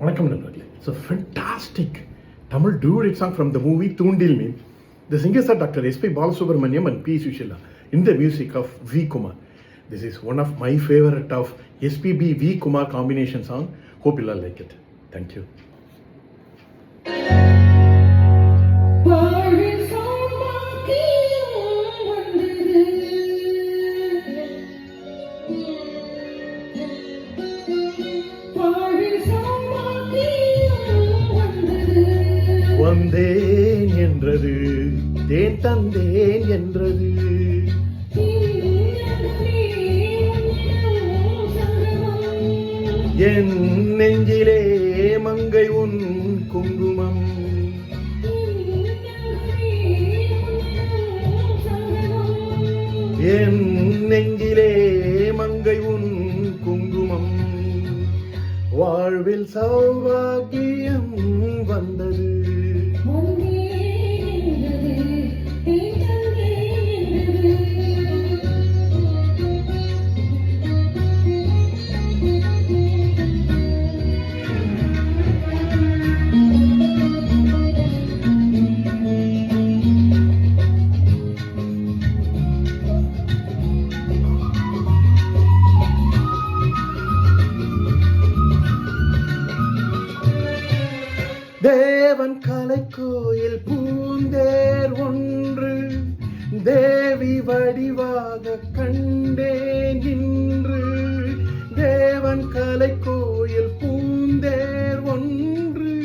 வணக்கம் நண்பர்களே. It's a fantastic Tamil duet song from the movie Thundil Mean. The singers are Dr. S.P. Balasubramaniam and P. Sushila in the music of V. Kumar. This is one of my favorite of SPB V. Kumar combination song. Hope you'll all like it. Thank you. வந்தேன் என்றது தேன் தந்தேன் என்றது என் நெஞ்சிலே மங்கை உன் குங்குமம் என் நெஞ்சிலே மங்கை உன் குங்குமம் வாழ்வில் சௌபாகியம் வந்தது. தேவன் கலைக்கோயில் பூந்தேர் ஒன்று தேவி வடிவாக கண்டேன் இன்று. தேவன் கலைக்கோயில் பூந்தேர் ஒன்று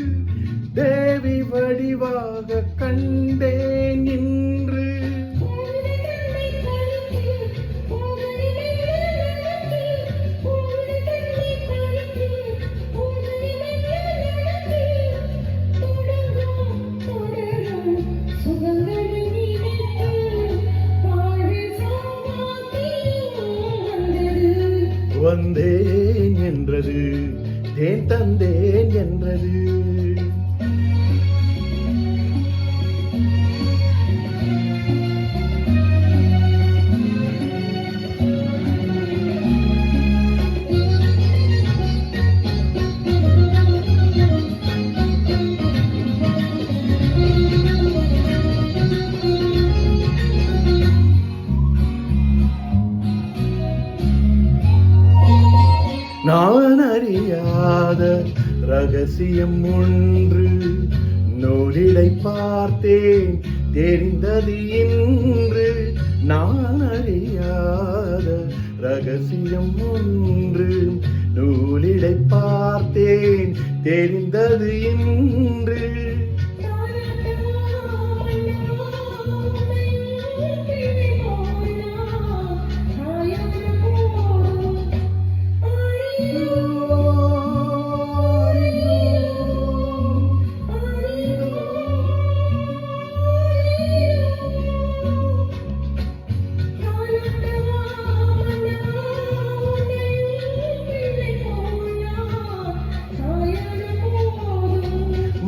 தேவி வடிவாக கண்டேன் இன்று. வந்தேன் என்றது தேன் தந்தேன் என்றது. நான் அறியாத ரகசியம் ஒன்று நூலிடை பார்த்தேன் தெரிந்தது இன்று. நான் அறியாத ரகசியம் ஒன்று நூலிடை பார்த்தேன் தெரிந்தது இன்று.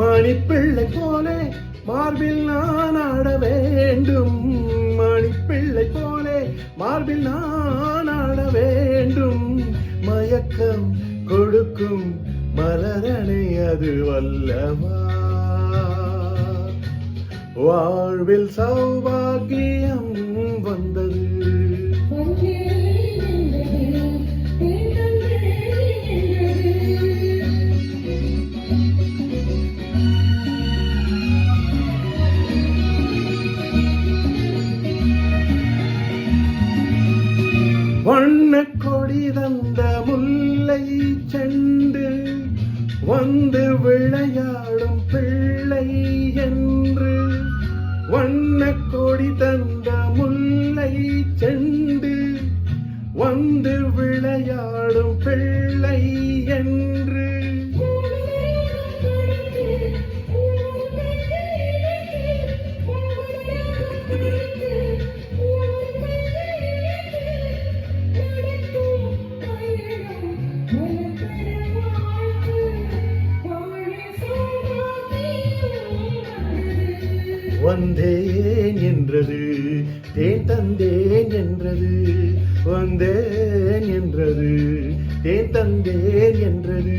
மணிப்பிள்ளை போலே மார்பில் நான் ஆட வேண்டும். மணிப்பிள்ளை போலே மார்பில் நான் ஆட வேண்டும். மயக்கம் கொடுக்கும் மலரணை அது வல்லவா வாழ்வில் சௌபாகியம் வந்தது. வண்ண கொடி தந்த முல்லை செண்டு வந்து விளையாடும் பிள்ளை என்று. வண்ண கொடி தந்த முல்லை செண்டு வந்து விளையாடும் பிள்ளை என்று. வந்தேன் என்றது தேன் தந்தேன் என்றது. வந்தேன் என்றது தேன் தந்தேன் என்றது.